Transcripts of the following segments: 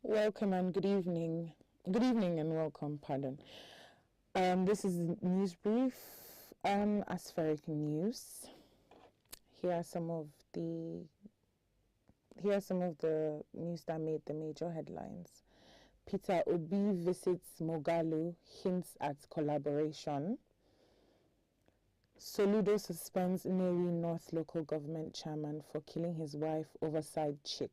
Welcome and good evening. Good evening and welcome, pardon. This is News Brief on Aspheric News. Here are some of the news that made the major headlines. Peter Obi visits Moghalu, hints at collaboration. Soludo suspends Nnewi North local government chairman for killing his wife over side chick.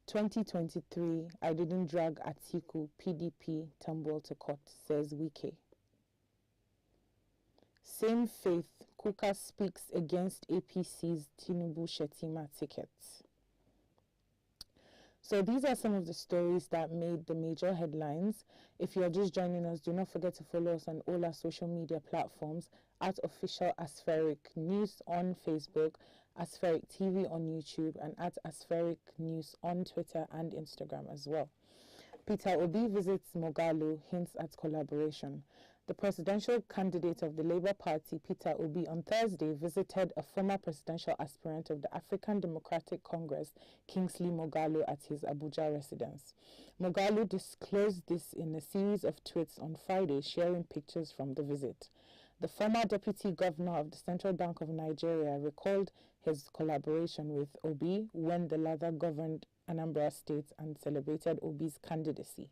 2023, I didn't drag Atiku, PDP, tumble to court, says Wike. Same faith, Kuka speaks against APC's Tinubu Shetima tickets. So these are some of the stories that made the major headlines. If you are just joining us, do not forget to follow us on all our social media platforms at Official Aspheric News on Facebook, Aspheric TV on YouTube, and at Aspheric News on Twitter and Instagram as well. Peter Obi visits Moghalu, hints at collaboration. The presidential candidate of the Labour Party, Peter Obi, on Thursday visited a former presidential aspirant of the African Democratic Congress, Kingsley Moghalu, at his Abuja residence. Moghalu disclosed this in a series of tweets on Friday, sharing pictures from the visit. The former deputy governor of the Central Bank of Nigeria recalled his collaboration with Obi when the latter governed Anambra State and celebrated Obi's candidacy.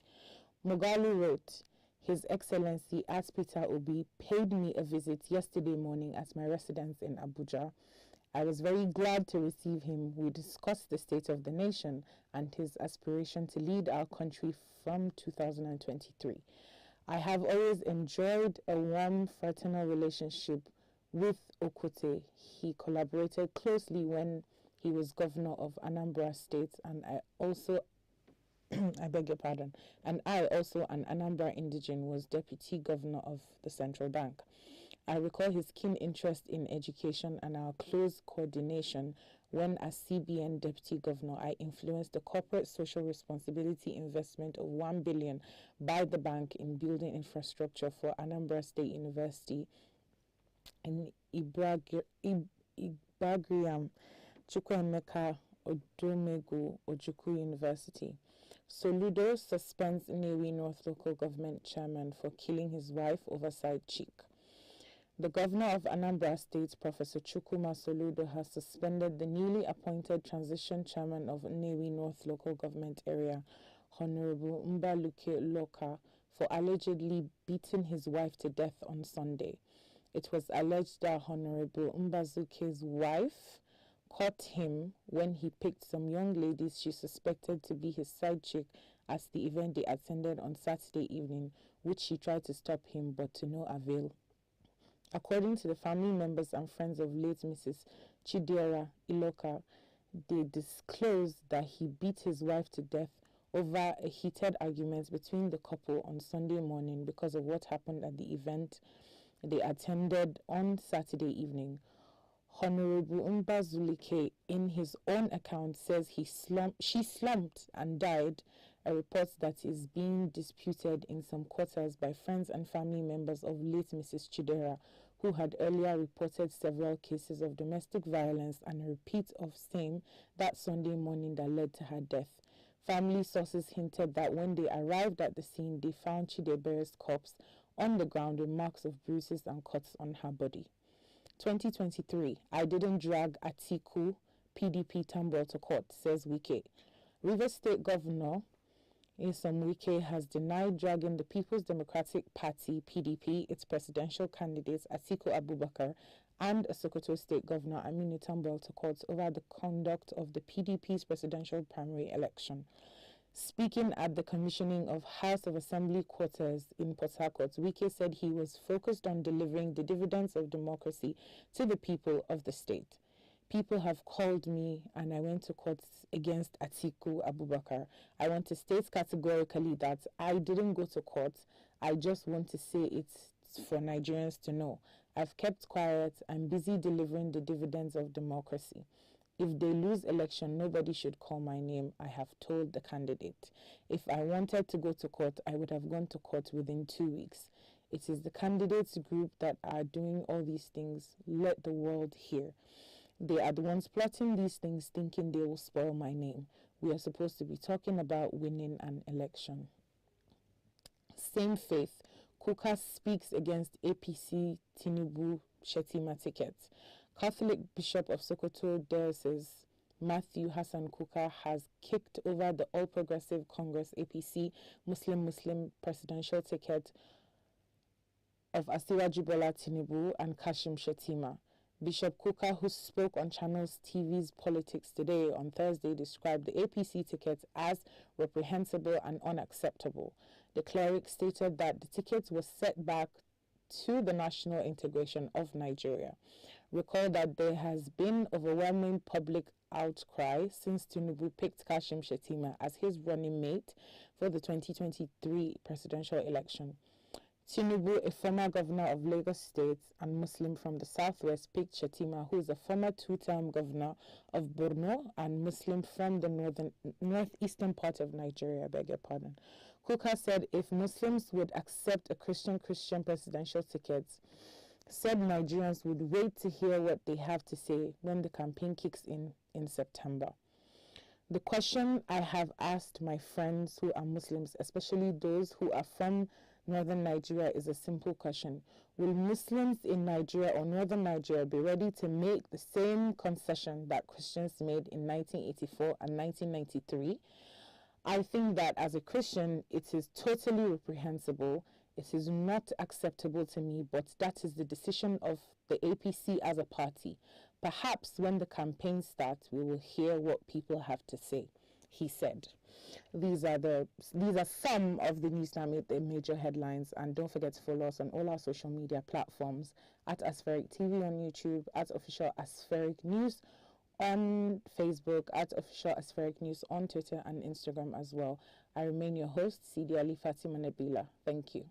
Moghalu wrote, "His Excellency, as Peter Obi, paid me a visit yesterday morning at my residence in Abuja. I was very glad to receive him. We discussed the state of the nation and his aspiration to lead our country from 2023. I have always enjoyed a warm fraternal relationship with Okwute. He collaborated closely when he was governor of Anambra State, and I also an Anambra indigene, was deputy governor of the central bank. I recall his keen interest in education and our close coordination when, as CBN deputy governor, I influenced the corporate social responsibility investment of 1 billion by the bank in building infrastructure for Anambra State University in Ibragriam Chukwuemeka Odomegu Ojukwu University. Soludo suspends Nnewi North local government chairman for killing his wife over side chick. The governor of Anambra State, Professor Chukwuma Soludo, has suspended the newly appointed transition chairman of Nnewi North local government area, Honorable Mbaluke Loka, for allegedly beating his wife to death on Sunday. It was alleged that Honorable Mbazuke's wife caught him when he picked some young ladies she suspected to be his side chick at the event they attended on Saturday evening, which she tried to stop him but to no avail. According to the family members and friends of late Mrs. Chidera Iloka, they disclosed that he beat his wife to death over a heated argument between the couple on Sunday morning because of what happened at the event they attended on Saturday evening. Honorable Mbazulike, in his own account, says she slumped and died, a report that is being disputed in some quarters by friends and family members of late Mrs. Chidera, who had earlier reported several cases of domestic violence and a repeat of same that Sunday morning that led to her death. Family sources hinted that when they arrived at the scene, they found Chidebera's corpse on the ground with marks of bruises and cuts on her body. 2023, I didn't drag Atiku, PDP tumble to court, says Wike. Rivers State Governor Nyesom Wike has denied dragging the People's Democratic Party, PDP, its presidential candidates Atiku Abubakar and Sokoto State Governor Aminu Tambol to court over the conduct of the PDP's presidential primary election. Speaking at the commissioning of House of Assembly quarters in Port Harcourt, Wike said he was focused on delivering the dividends of democracy to the people of the state. People have called me and I went to court against Atiku Abubakar. I want to state categorically that I didn't go to court. I just want to say it's for Nigerians to know. I've kept quiet. I'm busy delivering the dividends of democracy. If they lose election, nobody should call my name, I have told the candidate. If I wanted to go to court, I would have gone to court within 2 weeks. It is the candidates group that are doing all these things. Let the world hear. They are the ones plotting these things, thinking they will spoil my name. We are supposed to be talking about winning an election. Same faith. Kuka speaks against APC Tinubu Shetima ticket. Catholic Bishop of Sokoto Diocese Matthew Hassan Kuka has kicked over the All Progressive Congress APC Muslim presidential ticket of Asiwaju Bola Tinubu and Kashim Shettima. Bishop Kuka, who spoke on Channels TV's Politics Today on Thursday, described the APC ticket as reprehensible and unacceptable. The cleric stated that the ticket was set back to the national integration of Nigeria. Recall that there has been overwhelming public outcry since Tinubu picked Kashim Shettima as his running mate for the 2023 presidential election. Tinubu, a former governor of Lagos State and Muslim from the southwest, picked Shettima, who is a former two-term governor of Borno and Muslim from the northeastern part of Nigeria, I beg your pardon. Kuka said if Muslims would accept a Christian presidential ticket, said Nigerians would wait to hear what they have to say when the campaign kicks in September. The question I have asked my friends who are Muslims, especially those who are from northern Nigeria, is a simple question. Will Muslims in Nigeria or northern Nigeria be ready to make the same concession that Christians made in 1984 and 1993? I think that as a Christian, it is totally reprehensible. It is not acceptable to me, but that is the decision of the APC as a party. Perhaps when the campaign starts, we will hear what people have to say, he said. These are some of the news that made the major headlines, and don't forget to follow us on all our social media platforms at Aspheric TV on YouTube, at Official Aspheric News on Facebook, at Official Aspheric News on Twitter and Instagram as well. I remain your host, Sidi Ali Fatima Nabila. Thank you.